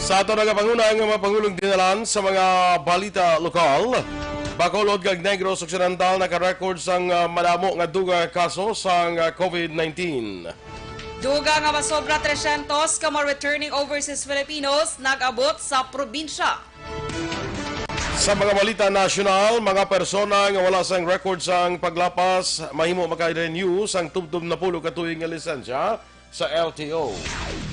Sa ato nagapanguna ang mga pangulong dinalan sa mga balita lokal. Bacolod kag Negros Occidental naka-record sang madamo nga duga kaso sang COVID-19. Duga nga masobra 300 ka mga returning overseas Filipinos nag-abot sa probinsya. Sa mga balita nasyonal, mga persona nga wala sang record sang paglapas mahimo maka-renew sang tubtub na pulo ka tuig nga lisensya sa LTO.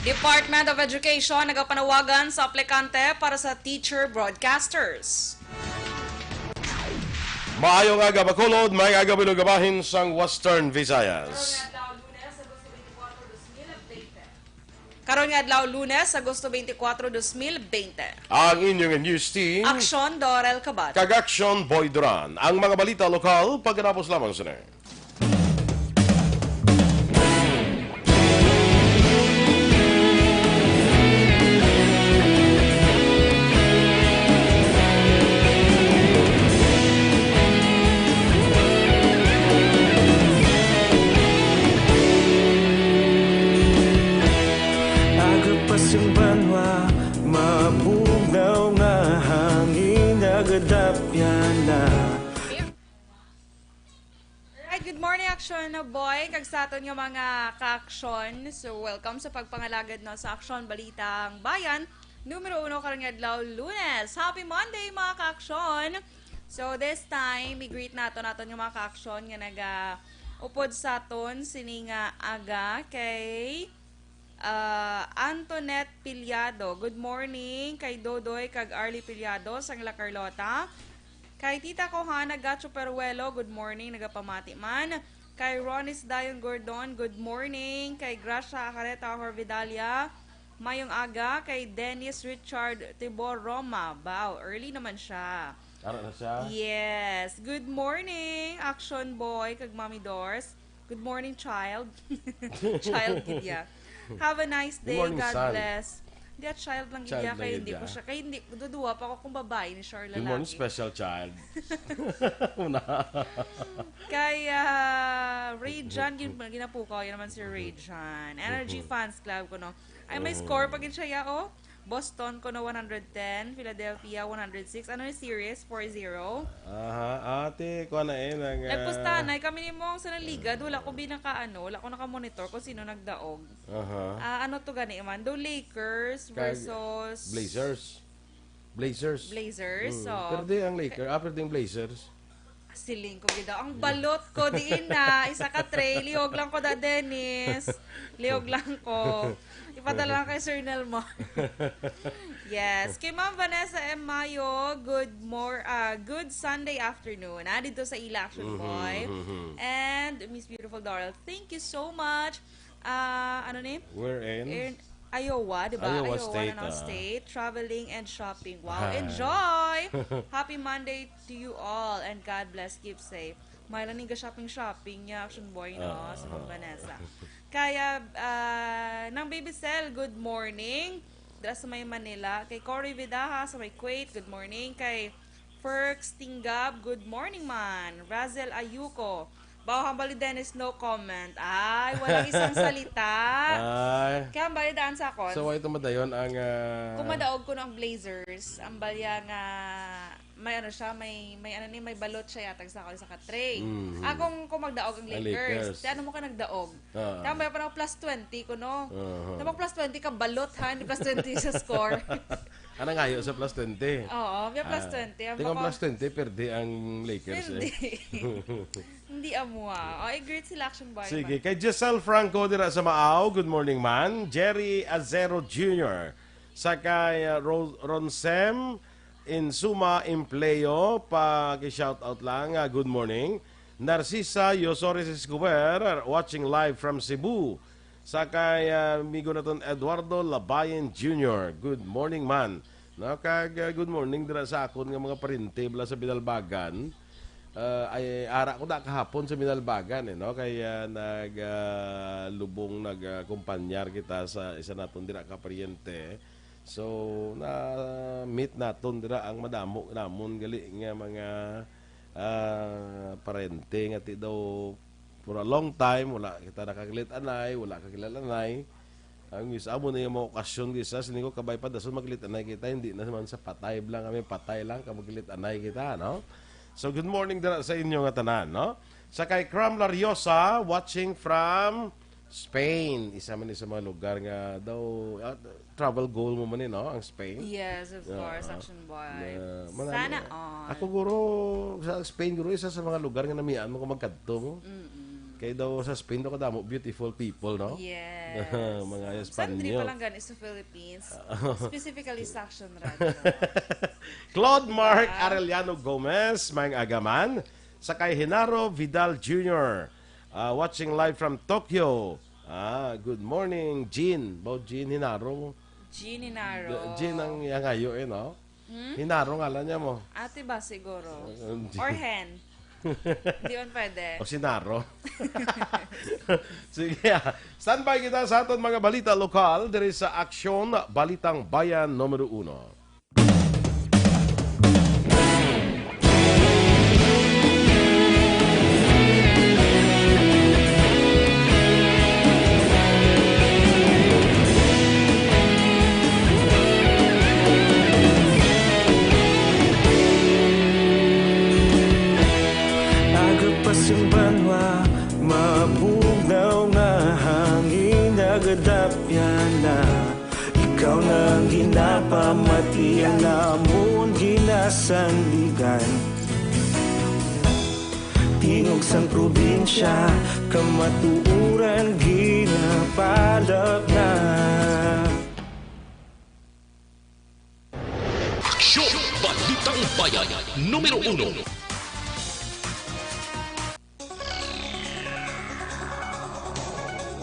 Department of Education nagapanawagan sa aplikante para sa teacher broadcasters. Maayo nga Bacolod, may agabilog gabahin sang Western Visayas. Karon nga adlaw Lunes, Agosto 24, 2020. Ang inyong news team, Aksyon, Dorel, Cabatu. kag Aksyon, Duran. Ang mga balita lokal, pagkatapos lamang sila. Alright, good morning Aksyon na boy, kag sa aton nga mga ka-aksyon. So welcome sa pagpangalagad no sa Aksyon Balitang Bayan, numero 1 karong adlaw Lunes. Happy Monday mga ka-aksyon. So this time, i-greet naton nga mga ka-aksyon nga naga-upod sa aton sining aga kay Antoinette Pilyado. Good morning kay Dodoy kag Arlie Pilyado sang La Carlota. Kay Tita Kohana Gacho Peruelo, good morning, nagapamati man. Kay Ronis Dayon Gordon, good morning. Kay Gracia Acareta Horvidalia, mayong aga. Kay Dennis Richard Tibor Roma, wow, early naman siya. Ano na siya? Yes, good morning, Action Boy, kag Mami Doors. Good morning, child. Child gidya. Have a nice day, morning, God son. bless. Hindi at child lang gidya, kaya hindi ko siya, kaya hindi, duduwa pa ako kung babae ni Charlotte lalaki. Good morning, special child. Una. Kaya Ray John, ginapukaw, yan naman si Ray John. Energy Fans Club ko, no? Ay, may score pag siya, oh. Boston ko na 110, Philadelphia 106. Ano yung series? 4-0. Aha, ate, ko na Nagpustahan na, kami ni mong sa liga, wala ko wala ko nakamonitor kung sino nagdaog. Ano to gani man? Do Lakers versus Blazers. So, Perde ang Lakers, perde ang Blazers. Siling ko gida. Ang balot ko diin na. Isa ka tray. Liog lang ko da, Dennis. Liog lang ko. Ipadala lang kay Sir Nelmar. Yes. Kay Ma'am Vanessa M. Mayo, good Sunday afternoon. Dito sa Ila Action Boy. And Miss Beautiful Dorel, thank you so much. Ano name? We're in Iowa, di ba? Iowa State, State. Traveling and shopping. Wow, enjoy! Happy Monday to you all and God bless. Keep safe. May laning ka shopping niya, Action Boy, no? Sa Ma'am Vanessa. Kaya, ng Baby Cell, good morning. Dala sa may Manila. Kay Cory Vidaha sa may Kuwait, good morning. Kay Ferks Tinggab, good morning man. Razel Ayuko. Bawa hambali Dennis, no comment. Ay, walang isang salita. Ay. Kaya ang balidaan sa akon. So, ito madayon ang... Kung madaog ko ng Blazers, ang balya nga, may ano siya, may balot siya yatag sa akon sa katray. Kung magdaog ang Lakers. Ano mo ka nagdaog? Kaya may pa plus 20 ko, no? Tapos plus 20 ka balot, ha? Hindi plus 20 sa score. Ano nga yun sa plus 20? Oo, may plus 20. Tingnan plus 20, perde ang Lakers. Hindi. Hindi amua. Great selection by. Sige, kay Giselle Franco dira sa Maaw, good morning man. Jerry Azero Jr. Sa kay Ronsem Insuma Empleo, paki-shoutout lang, good morning. Narcisa Yosores Escobar, watching live from Cebu. Sa kay amigo naton Eduardo Labayan Jr. Good morning man. No, good morning dira sa akon nga mga parente bla sa Binalbagan. Ay ara ko na kahapon sa Binalbagan no, kaya naglubong nagkumpanyar kita sa isa naton dira ka pariente. So na meet naton dira ang madamo namon gali nga mga parente nga ti daw for a long time wala kita nakakilit anay, wala kakilala anay. Ang isa mo na yung mga okasyon gisa, sini ko kabay pa dason maglit anay kita, hindi na naman sa patay lang kami, patay lang ka maglit anay kita, no? So good morning dira sa inyo nga tanan, no? Sa kay Cram Lariosa watching from Spain. Isa man ni sa mga lugar nga daw travel goal mo man no, ang Spain. Yes, of course, Aksyon Boy. Sana all. Ako guro sa Spain guro isa sa mga lugar nga namian mo ko magkadto mo. Kay daw sa Spain daw kadamo beautiful people, no? Yes. Mga Saan Espanyol. pa lang ganis sa Philippines? Specifically sa Aksyon Radio. Claude Mark Arellano Gomez, mga agaman. Sa kay Henaro Vidal Jr. Watching live from Tokyo. Good morning, Jean. Bao Jean Hinaro. Jean Inaro. Jean ang yangayo no? Hinaro nga lang niya mo. Ate ba siguro? Or hen? Di man pwede. O Sinaro. Sige. Standby kita sa aton mga balita lokal diri sa Aksyon, Balitang Bayan Numero 1. Banwa, mabugnaw nga hangin nagadapyan na ikaw nang ginapamati ang namon ginasanligan. Tingog sang probinsya, kamatuuran ginapalap na. Aksyon! Balitang Bayan, Numero 1.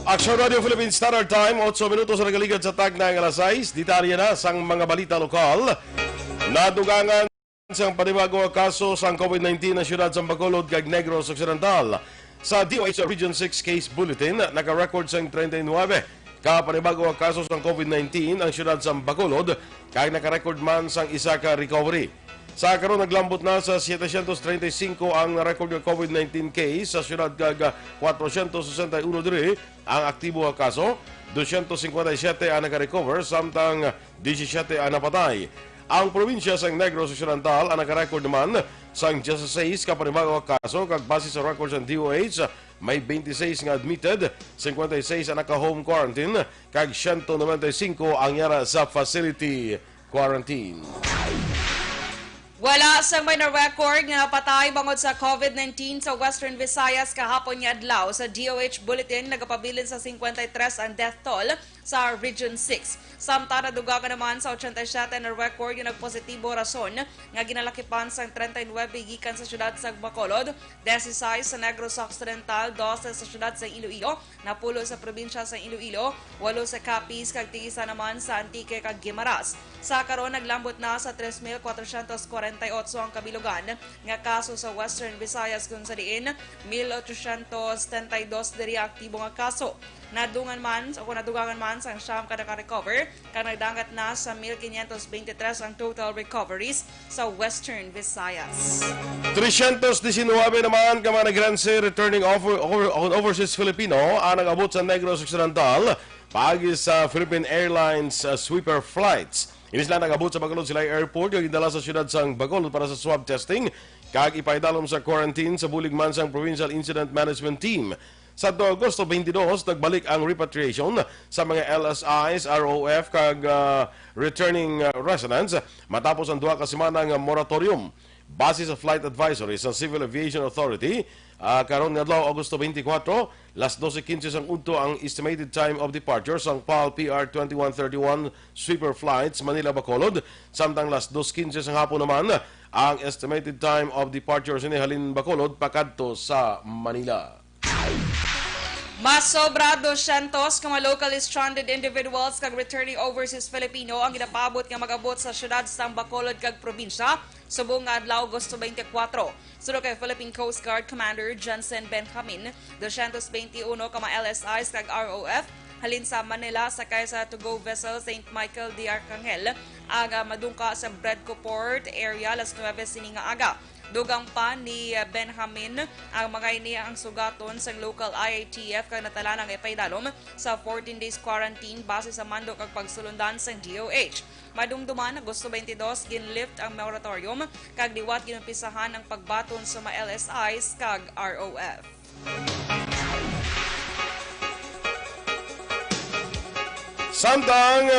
Aksyon Radio Philippines Standard Time, 8 minutos na nagaligad sa tag ng alas 6. Detalye na sang mga balita lokal. Nadugangan sang panibagong kaso sang COVID-19 na siyudad sa Bacolod kag Negros Occidental. Sa DOH Region 6 Case Bulletin, naka-record sang 39 ka panibagong kaso sang COVID-19 ang siyudad sa Bacolod kag naka-record man sang isa ka recovery. Sa karon naglambot na sa 735 ang record ng COVID-19 case sa siyudad kag 461 diri ang aktibo nga kaso, 257 ang naka-recover samtang 17 ang napatay. Ang probinsya sang Negros Occidental ang naka-record naman sang 16 ka panibagong kaso kag base sa records ng DOH may 26 nga admitted, 56 ang naka-home quarantine kag 195 ang yara sa facility quarantine. Wala sang may na-record nga napatay bangod sa COVID-19 sa Western Visayas kahapon nga adlaw. Sa DOH Bulletin, nagapabilin sa 53 ang death toll sa Region 6. Samtang nadugagan naman sa 87 na record yung nagpositibo rason nga ginalakipan sa 39 gikan sa syudad sa Bacolod, 16 sa Negros Occidental, 12 sa syudad sa Iloilo, napulo sa probinsya sa Iloilo, 8 sa Capiz, kag tigisa naman sa Antique kag Guimaras. Sa karon naglambot na sa 3,448 ang kabilugan nga kaso sa Western Visayas kung sa diin 1,872 diri aktibo nga kaso. Nadugangan man sa siyam ka naka-recover kag nagdangat na sa 1,523 ang total recoveries sa Western Visayas. 319 naman ka mga nagranse returning overseas Filipino ang nag-abot sa Negros Occidental pagi sa Philippine Airlines sweeper flights. Inis lang nag-abot sa Bacolod Silay Airport yung gindala sa siyudad sang Bacolod para sa swab testing kag ipaidalom sa quarantine sa bulig man sang Provincial Incident Management Team. Sa Agosto 22, nagbalik ang repatriation sa mga LSIs, ROF kag returning residents matapos ang 2 ka semana ng moratorium. Base sa flight advisory sa Civil Aviation Authority, karon nga adlaw Agosto 24, las 12:15 ang udto ang estimated time of departure sang PAL PR 2131 sweeper flights Manila-Bacolod, samtang las 2:15 ang hapon naman ang estimated time of departure sa Halin-Bacolod pakadto sa Manila. Mas sobra 200 ka mga locally stranded individuals kag returning overseas Filipino ang ginapabot nga mag-abot sa syudad sa Bacolod kag probinsya subong nga adlaw Agosto 24. Sunod kay Philippine Coast Guard Commander Johnson Benjamin, 221 ka mga LSIs kag ROF halin sa Manila sakay sa to-go vessel St. Michael de Arcangel aga madungka sa Bredco Port area las 9 sining nga aga. Dugang pa ni Benjamin ang mga ini ang sugaton sa local IATF kag natala ng ipaydalom sa 14 days quarantine base sa mando kag pagsulundan sa DOH. Madumduman Agosto 22 ginlift ang moratorium kag diwat ginumpisahan ang pagbaton sa mga LSIs kag ROF. Samtang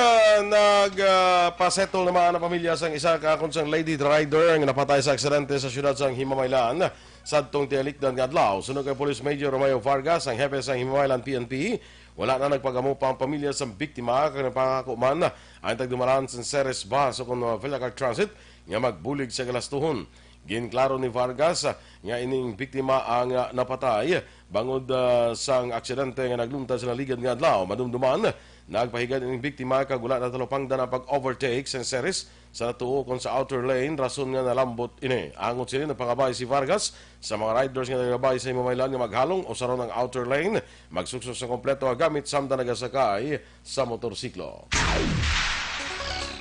nagpasettle naman ang pamilya sang isa kakunsang lady rider ang napatay sa aksidente sa syudad sang Himamaylan sa tong Tialikdan Gadlaw. Sunod kay Police Major Romeo Vargas, ang hepe sang Himamaylan PNP, wala na nagpagamo pa ang pamilya sa biktima kag napangako man ang tagdumaran sa Ceres Bus o kung Villacar Transit nga magbulig sa galastuhon. Ginklaro ni Vargas nga ining biktima ang napatay bangod sang aksidente nga nagluntad sa Ligad nga adlaw. Madumduman nagpahigan ining biktima kag wala na talupangdan ang pag-overtake sa Ceres sa tuo kon sa outer lane rason nga nalambot ini. Angon sila napangabay si Vargas sa mga riders nga nagabay sa Himamaylan nga maghalong o saron ang outer lane magsuksos sa kompleto ang gamit samtang nagasakay sa motorsiklo.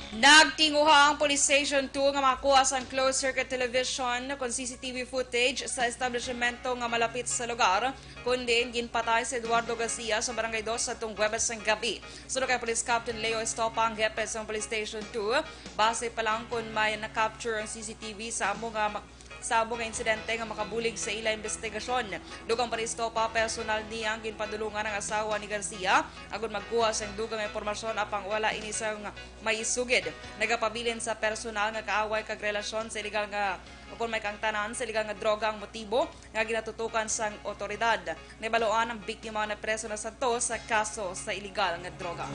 Nagtinguha ang Police Station 2 nga makakuha sa closed-circuit television kon CCTV footage sa establishmento nga malapit sa lugar kundi ginpatay si Eduardo Garcia sa Barangay 2 sa tung Huwebes ng gabi. Sunod kay Police Captain Leo Estopa ang hepe sa Police Station 2 base pa lang kung may na-capture ang CCTV sa amo nga insidente nga makabulig sa ila investigasyon. Dugang paristo pa personal niyang ginpadulungan ang asawa ni Garcia agon magkuha sa dugang impormasyon apang wala inisang may isugid. Nagapabilin sa personal nga kaaway kag relasyon sa illegal nga kung may kangtanan sa illegal nga droga ang motibo nga ginatutukan sang otoridad. Nibaloan ang biktima na preso na santo sa kaso sa illegal nga droga.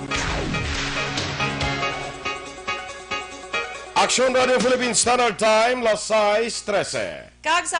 Aksyon Radio Philippines Standard Time, las 6:13. Kag sa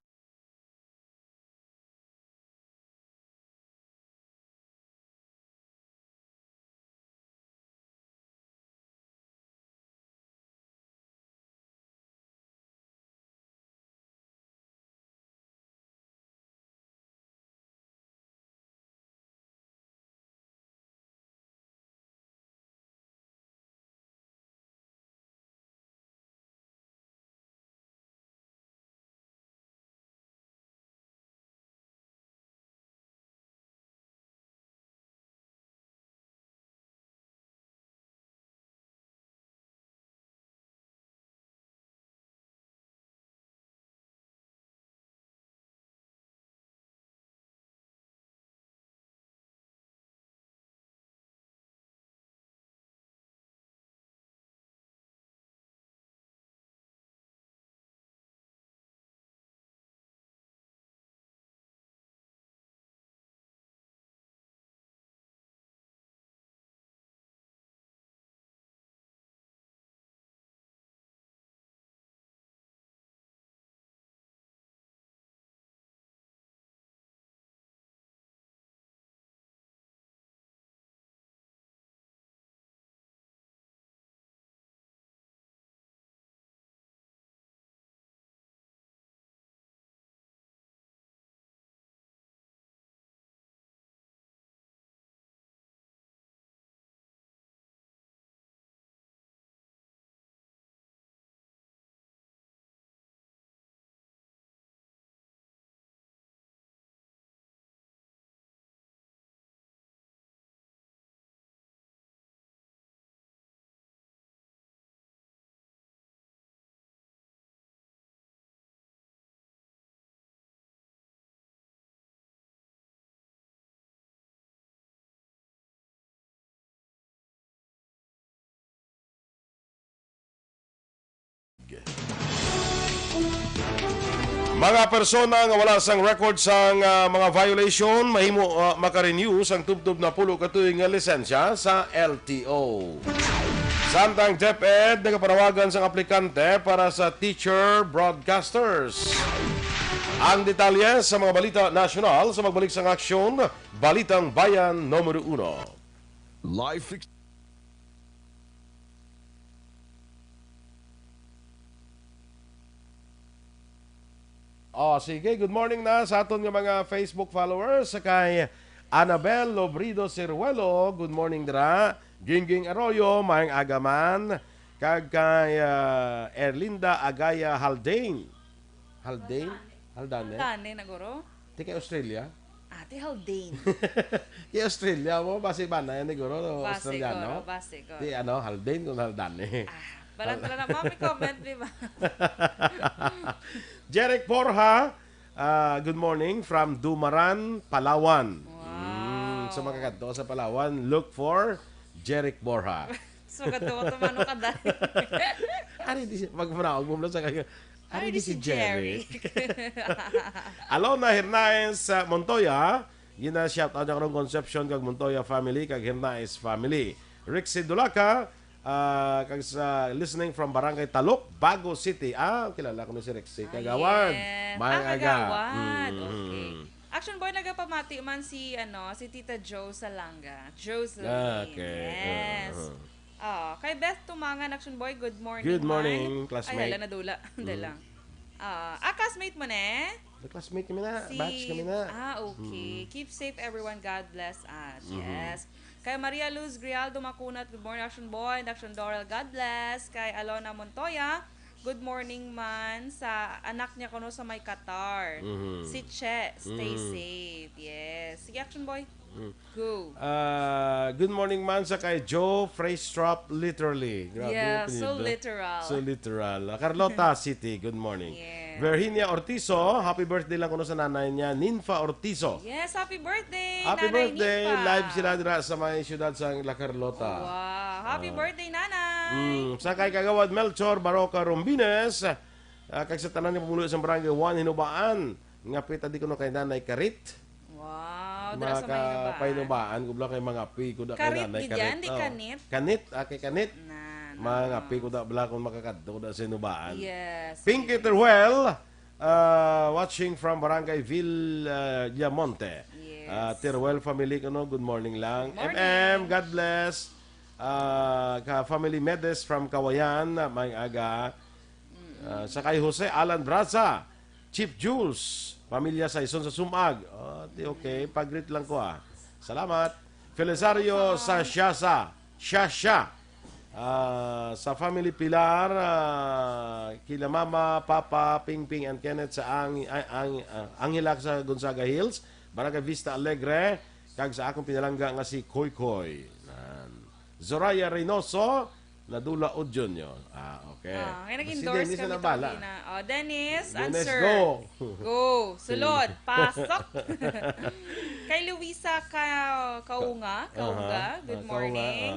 Mga persona nga wala sang record sang mga violation mahimo maka-renew sang tubtub na pulo ka tuig nga lisensya sa LTO. Samtang DepEd nagapanawagan sang aplikante para sa teacher broadcasters. Ang detalye sa mga balita nasyonal sa magbalik sang aksyon, Balitang Bayan Numero 1. Live Sige, good morning na sa aton nga mga Facebook followers. Sa kay Annabel Lobrido Ciruelo, good morning dira. Gingging Arroyo, maayong agaman. Kag kay Erlinda Agaya Haldane. Haldane? Haldane? Haldane na guro. Di kay Australia? Ate Haldane. Kay Australia mo, base ba na yan, siguro, Base Australiano? guro, base guro. Di Haldane kung Haldane. Balang na mami comment, di ba? Jeric Porha, good morning from Duran, Palawan. Wow. Sa mga kanto sa Palawan, look for Jeric Borja. So, katuwa tumano ka dahil. Ari di siya, magmanawag mo sa kanya. Ari di si Jerry. Jerry. Alona Hernaez sa Montoya, gina shout out niya karong Concepcion kag Montoya family kag Hernaez family. Rixie Dulaca, kag sa listening from Barangay Talok, Bago City. Kilala ko ni si Rixie Kagawad. Yes. Mayang aga. Kagawad. Okay. Action boy, nagapamati man si Tita Jo Salanga. Jo Salanga. Okay. Yes. Kay Beth Tumangan, Action boy, good morning. Good morning, man. classmate. Ay, hala, nadula. Lang. Classmate mo na eh? The classmate kami na, batch kami na. Okay. Keep safe everyone. God bless us. Yes. Kay Maria Luz Grialdo Macunat, good morning, Action boy. And Action Dorel, God bless. Kay Alona Montoya, good morning man sa anak niya kuno sa may Qatar. Si Che, stay safe. Yes. Sige, Action boy. Go. Good morning man sa kay Joe Freystrop, literally. Grabe Yeah, yung so apelyido. literal. So literal. Carlota City, good morning. Yeah. Virginia Ortizo, happy birthday lang kuno sa nanay niya, Ninfa Ortizo. Yes, happy birthday, Happy Nanay birthday! Nipa. Live sila dira sa may syudad sa La Carlota. Wow. Happy birthday, Nanay. Sa kay Kagawad Melchor Baroca Rombines, kag sa tanan ni pumulo sa barangay 1 Hinubaan, ngapit di kuno kay Nanay Karit. Wow. Dara sa may Mga painubaan, kubla kay mga pi kuda kay Karit Nanay gid yan, di Oh. kanit? Kanit, kay kanit. Na. Mga pi kuda bala kung makakadto kuda sa inubaan. Yes. Pinky Teruel, watching from Barangay Villamonte. Yes. Teruel family kuno, good morning lang. Morning. God bless. Family Medes from Kawayan, may aga. Sa kay Jose Alan Braza, Chief Jules, pamilya sa Ison sa Sumag. Okay, pag-greet lang ko Salamat. Felisario sa Shasha. Sa family Pilar, kila Mama, Papa, Pingping, and Kenneth sa Angilak sa Gonzaga Hills, Barangay Vista Alegre, kag sa akong pinalangga nga si Koy Koy. Zoraya Reynoso, Nadula Udjonyo. Okay. Kaya nag-endorse Si Dennis kami na bala. Dennis, Dennis, answer. go. Go. Sulod. Pasok. Kay Luisa Kaunga, good morning.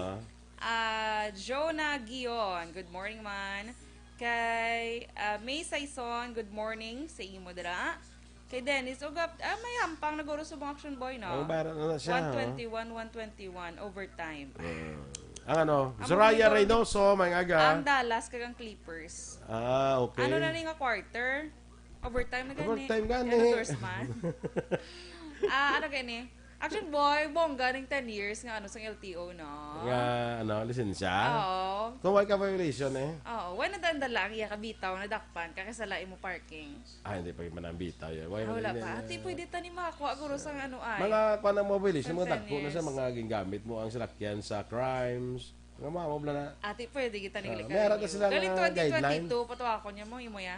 Jonah Gion, good morning man. Kay May Saison, good morning sa imo dira. Kay Dennis, may hampang naguro sa mga Action Boy, no? Bayran na siya. 121 overtime. Ang Zoraya Reynoso, may aga. Ang Dallas kagang Clippers. Okay. Ano na rin nga quarter? Overtime na gani. Overtime gani. Yan, endorsement. Ano gani? Action Boy, bongga ng 10 years nga sa LTO, no? Nga, lisensya? Oo. Kung may ka-violation Oo. Why nadanda lang, iya kabitaw, nadakpan, kakasalain mo parking. hindi pa man ang bitaw yun. Wala pa. Ati, pwede tani makakuha guro sa ay. Mga panang mobilisyon, Sa mga dagpo 10 na sa years. mga gingamit mo ang salakyan sa crimes. Mga mamobla na. Ati, pwede kita nilik. meron na sila Galing nga guideline. 2022, patuwa ko niya mo, imo ya.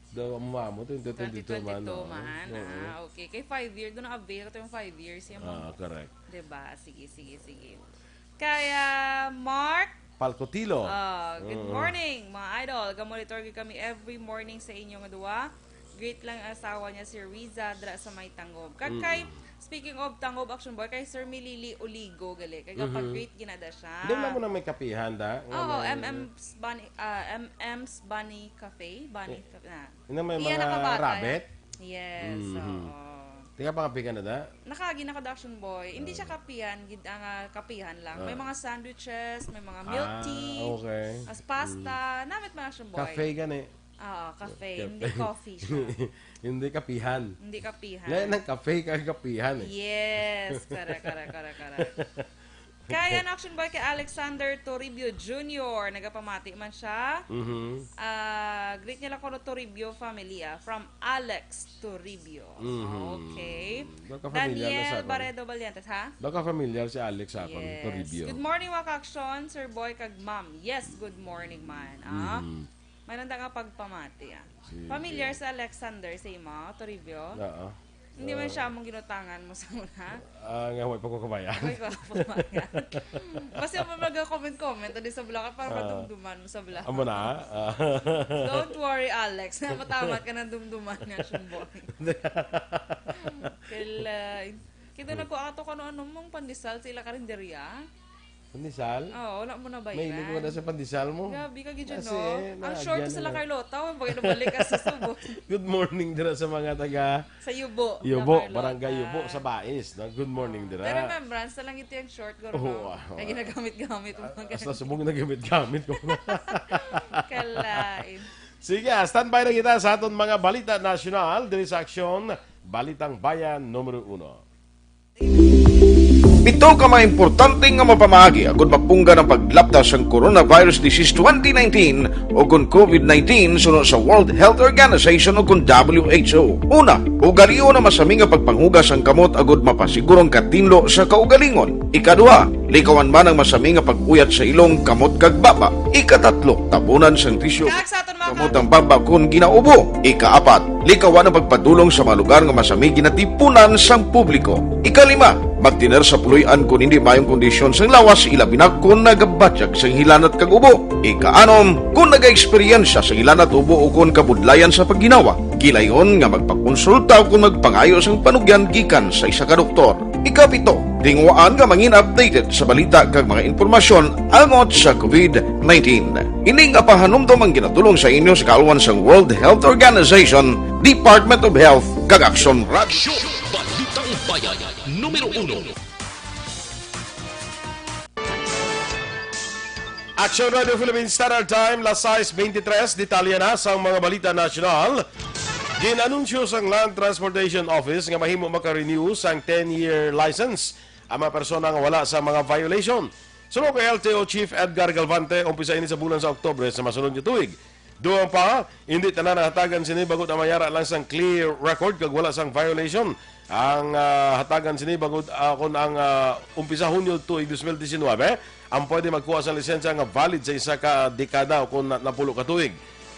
Do mo 2022 man. 2022 man. Okay. Kay 5 years, doon na-avail ito yung 5 years. Yan mo. Correct. Diba? Sige. Kaya, Mark, Palcotilo. good morning, mga idol. Gamonitor kami every morning sa inyong duwa. Great lang ang asawa niya, si Riza, dra sa may Tangob. Kay, speaking of Tangob, Action Boy, kay Sir Milili Oligo, gali. Kaya kapag great ginada siya. Hindi mo na may kapihan, da? Oo, MM's Bunny Cafe. Bunny Cafe na. Hindi may Iyan mga nakabata, rabbit? Yes, oo. Tingnan pa kapihan na da? Nakagi na Action Boy. Hindi siya kapihan, kapihan lang. May mga sandwiches, may mga milk tea, Okay. as pasta, namit mga Action Boy. Cafe gani. Oo, cafe. Hindi coffee siya. Hindi kapihan. Hindi kapihan. Ngayon ng cafe kag kapihan Yes. Correct. Kaya ang Action Boy kay Alexander Toribio Jr. Nagapamati man siya. Greet niya lang ko Toribio family from Alex Toribio. Okay. Baka familiar na sa Daniel ako. Barredo Valientes, ha? Baka familiar si Alex sa akong Toribio. Good morning, Waka Aksyon, Sir Boy kag Ma'am. Yes, good morning man. May nanda nga pagpamati. Sige. Familiar sa Alexander sa imo, Toribio? Oo. Hindi man siya mong ginutangan mo sa una. Nga, may pagkukabayan. Okay ko pamayan. Basta mo mag-comment-comment adi sa Bulacan para madumduman mo sa Bulacan. Amo na? Don't worry, Alex. Matamat ka ng dumduman niya, Shumboy. Kailan. Kita nagkuato ka ano mong pandesal sa ila karinderya. Pandesal? Oo, wala mo na ba May yan? mo na sa pandesal mo? Gabi ka gidyan, Kasi, no? Ang short naagyan sa la na. Carlota, huwag bagay nabalik ka sa Subo. Good morning dira sa mga taga Sa Yubo. Yubo, la Carlota. barangay Yubo sa Bais. No? Good morning dira. Pero remembrance na lang ito yung short ko, Oo, no? Ay ginagamit-gamit mo mga Hasta subong na gamit-gamit ko. Kalain. Sige, standby na kita sa aton mga balita nasyonal diri sa Aksyon, Balitang Bayan numero 1. Ito ka mga importante nga mapamagi agud mapungga ng paglaptas sa coronavirus disease 2019 o kung COVID-19 sunod sa World Health Organization o kung WHO. Una, ugalion na masami nga pagpanghugas ang kamot agud mapasigurong katinlo sa kaugalingon. Ikaduha, likawan man ang masami nga pag-uyat sa ilong kamot kag baba. Ikatatlo, tabunan sang tisyo Kag sa aton mga kamot ang baba kung ginaubo. Ikaapat, likawan ang pagpadulong sa mga lugar nga masami ginatipunan sang publiko. Ikalima, magtiner sa puluyan kung hindi mayong kondisyon sang lawas ilabi na kung nagabatyak sang hilanat kag ubo. Ikaanom, kung naga-eksperyensya sang hilanat ubo o kung kabudlayan sa pagginawa. Gilayon nga magpakonsulta o kung magpangayo sang panugyan gikan sa isa ka doktor. Ikapito, tingwaan nga mangin updated sa balita kag mga informasyon angot sa COVID-19. Ining apahanumdom ang ginatulong sa inyo sa kaalwan sang World Health Organization, Department of Health kag Aksyon Radio. Aksyon, Balitang Bayan, numero 1. Action Radio Philippines Standard Time, las 6:23, detalye na sa mga balita nasyonal. Ginanunsyo sang Land Transportation Office nga mahimo maka-renew sang 10-year license ang mga persona nga wala sa mga violation. Sunod kay LTO Chief Edgar Galvante, umpisa ini sa bulan sa Oktubre sa masunod nga tuig. Duang pa, hindi tanan hatagan sini bagot ang mayara lang sang clear record kag wala sang violation. Ang hatagan sini bagot kung ang umpisa Hunyo tuig 2019, ang pwede magkuha sa lisensya nga valid sa isa ka dekada o kung napulo ka tuig.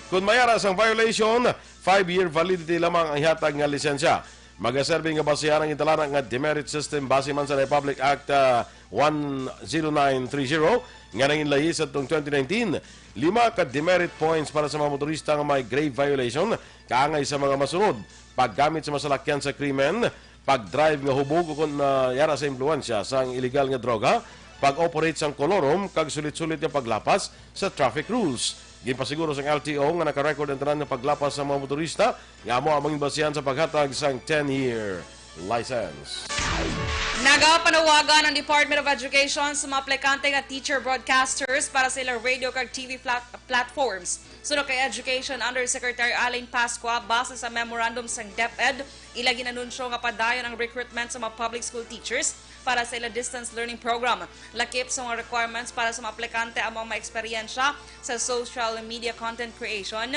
Kung mayara sang violation, 5-year validity lamang ang ihatag nga lisensya. Magaserbe nga basihan ang intalaran nga demerit system base man sa Republic Act 10930 nga nanginlahi sa 2019. 5 ka demerit points para sa mga motorista nga may grave violation kaangay sa mga masunod: paggamit sa masalakyan sa krimen, pag-drive nga hubog o kung yara sa impluensya sang illegal nga droga, pag-operate sang kolorom kag sulit-sulit nga paglapas sa traffic rules. Ginpasiguro sang LTO nga naka-record ang tanan nga paglapas sa mga motorista nga amo ang maging basihan sa paghatag sang 10-year license. Nagapanawagan ang Department of Education sa mga aplikante nga teacher broadcasters para sa ilang radio kag TV platforms. Sunod kay Education Undersecretary Alain Pascua, base sa memorandum sang DepEd, ila ginanunsyo nga padayon ang recruitment sa mga public school teachers para sa ilang distance learning program. Lakip sa mga requirements para sa mga aplikante among ma-eksperyensya sa social media content creation,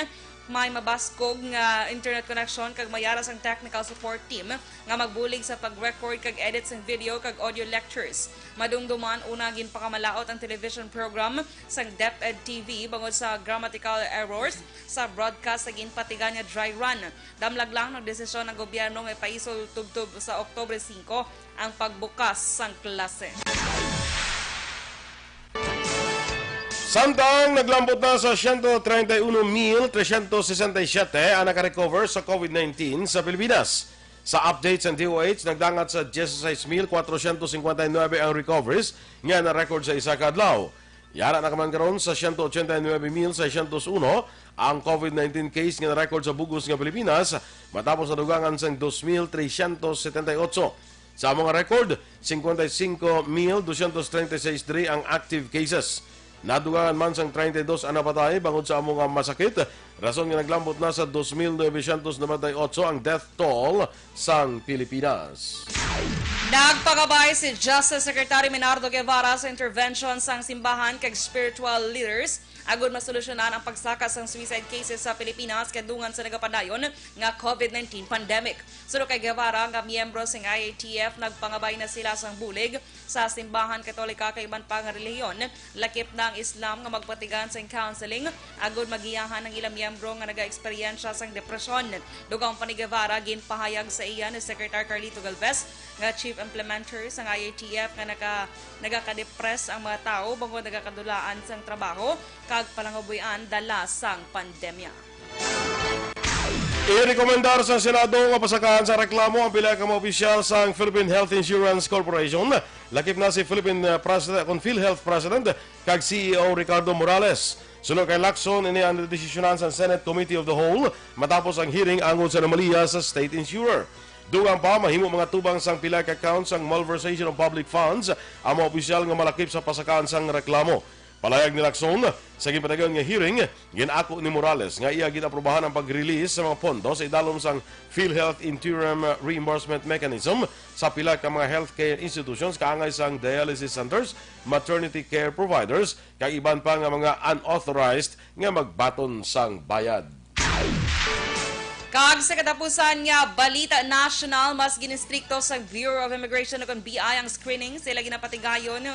may mabaskog nga internet connection kag mayaras ang technical support team nga magbulig sa pag-record kag edit sang video kag audio lectures. Madumduman una ginpakamalaot ang television program sang DepEd TV bangod sa grammatical errors sa broadcast sa ginpatigan nga dry run. Damlag lang ng desisyon ng gobyerno nga ipaisol tubtub sa Oktubre 5 ang pagbukas sang klase. Samtang naglambot na sa 131,367 ang nakarecover sa COVID-19 sa Pilipinas. Sa updates ng DOH, nagdangat sa 16,459 ang recoveries nga na-record sa isa ka adlaw. Yara na kaman karon sa 189,601 ang COVID-19 case nga na-record sa bugos nga Pilipinas matapos na dugangan sa 2,378. Sa mga record, 55,236 ang active cases. Nadugangan man sang 32 ang napatay bangod sa among masakit. Rason nga naglambot na sa 2,998 ang death toll sang Pilipinas. Nagpagabay si Justice Secretary Menardo Guevara sa intervention sang simbahan kag spiritual leaders agud masolusyonan ang pagsakas ng suicide cases sa Pilipinas kadungan sa nagapadayon nga COVID-19 pandemic. Sulo kay Guevara nga miyembro ng IATF nagpangabay na sila sang bulig sa simbahan Katolika kay iban pa nga relihiyon, lakip na ang Islam nga magpatigan sa counseling agud magiyahan ng ilang miyembro nga naga-eksperyensya sang depresyon. Dugang pa ni Guevara ginpahayag sa iya ni Secretary Carlito Galvez nga chief implementer sa IATF nga nagaka-depress ang mga tao bangod nagakadulaan sang trabaho kag palangabuyan dala sang pandemya. I-rekomendar sa Senado nga pasakahan sa reklamo ang pila ka mga opisyal sa Philippine Health Insurance Corporation. Lakip na si Philippine PhilHealth President kag CEO Ricardo Morales. Sunod kay Aksyon, ini ang desisyonan sa Senate Committee of the Whole matapos ang hearing angod sa anomalya sa state insurer. Dugang pa, mahimo mga tubang sang pila ka counts sang malversation of public funds ang mga opisyal nga malakip sa pasakahan sang reklamo. Palayag ni Aksyon, sa gipadayon nga hearing, ginako ni Morales nga iya ginaprobahan ang pag-release sa mga pondo sa idalom sang PhilHealth Interim Reimbursement Mechanism sa pila ka mga healthcare institutions kaangay sang dialysis centers, maternity care providers, kag iban pa nga mga unauthorized nga magbaton sang bayad. Kag sa katapusan nga balita national, mas ginistrikto sa Bureau of Immigration ug BI ang screening sila ginapatigayon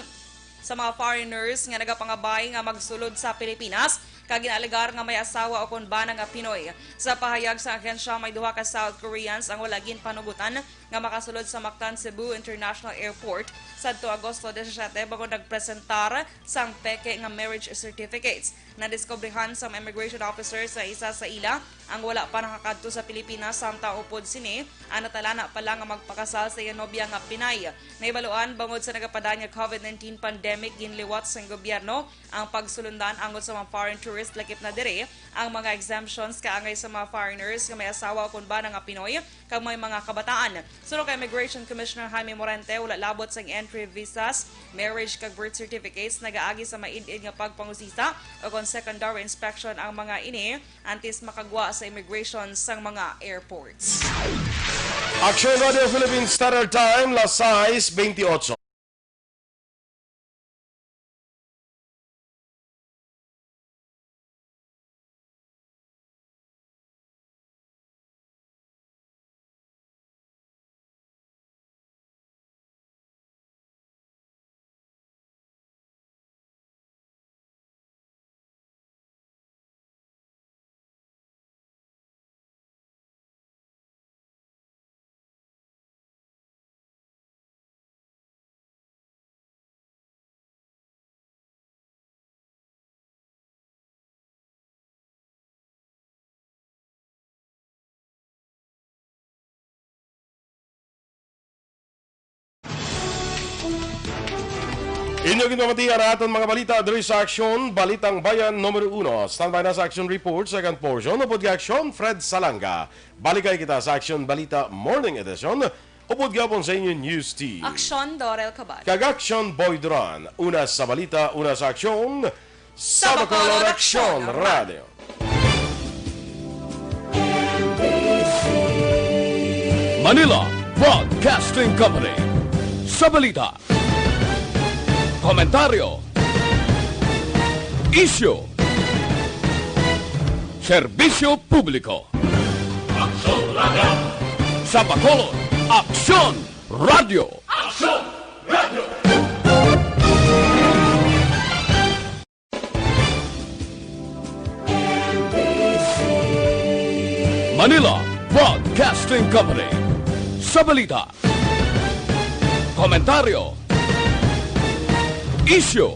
sa mga foreigners nga nagapangabay nga magsulod sa Pilipinas kag ginalegar nga may asawa o kunbana nga Pinoy. Sa pahayag sa ahensya, may duha ka South Koreans ang wala ginpanugutan nga makasulod sa Mactan Cebu International Airport sadto Agosto 17 bago nagpresentar sang peke nga marriage certificates. Nadiskobrehan sa immigration officers sa isa sa ila ang wala pa nakakadto sa Pilipinas samtang upod sini ang natalana pa lang nga magpakasal sa nobya nga Pinay. Naibaluan bangod sa nagapadaan nga COVID-19 pandemic ginliwat sa gobyerno ang pagsulundan angod sa mga foreign tourist lakip na dire ang mga exemptions kaangay sa mga foreigners nga may asawa o kunbana nga Pinoy kag may mga kabataan. Suno kay Immigration Commissioner Jaime Morente wala labot sa entry visas, marriage kag birth certificates nagaagi sa maid-id nga pagpangusisa o kon secondary inspection ang mga ini antes makagwa sa immigration sang mga airports. Aksyon Radio Philippines Standard Time, las 6:28. Inyo ginamatihan aton mga balita diri sa Aksyon, Balitang Bayan Numero 1. Standby na sa Aksyon Report, second portion. Upod ka Aksyon, Fred Salanga. Balikay kita sa Aksyon Balita Morning Edition. Upod gapon sa inyo News Team. Aksyon, Dorel, Cabatu. Kag Aksyon Boy Duran. Una sa balita, una sa Aksyon. Sa Bacolod Aksyon Radio. Manila Broadcasting Company. Sa balita, komentaryo, issue, serbisyo publiko. Aksyon Radio. Sa Bacolod, Aksyon Radio. Aksyon Radio. Manila Broadcasting Company. Sa balita, komentaryo, issue,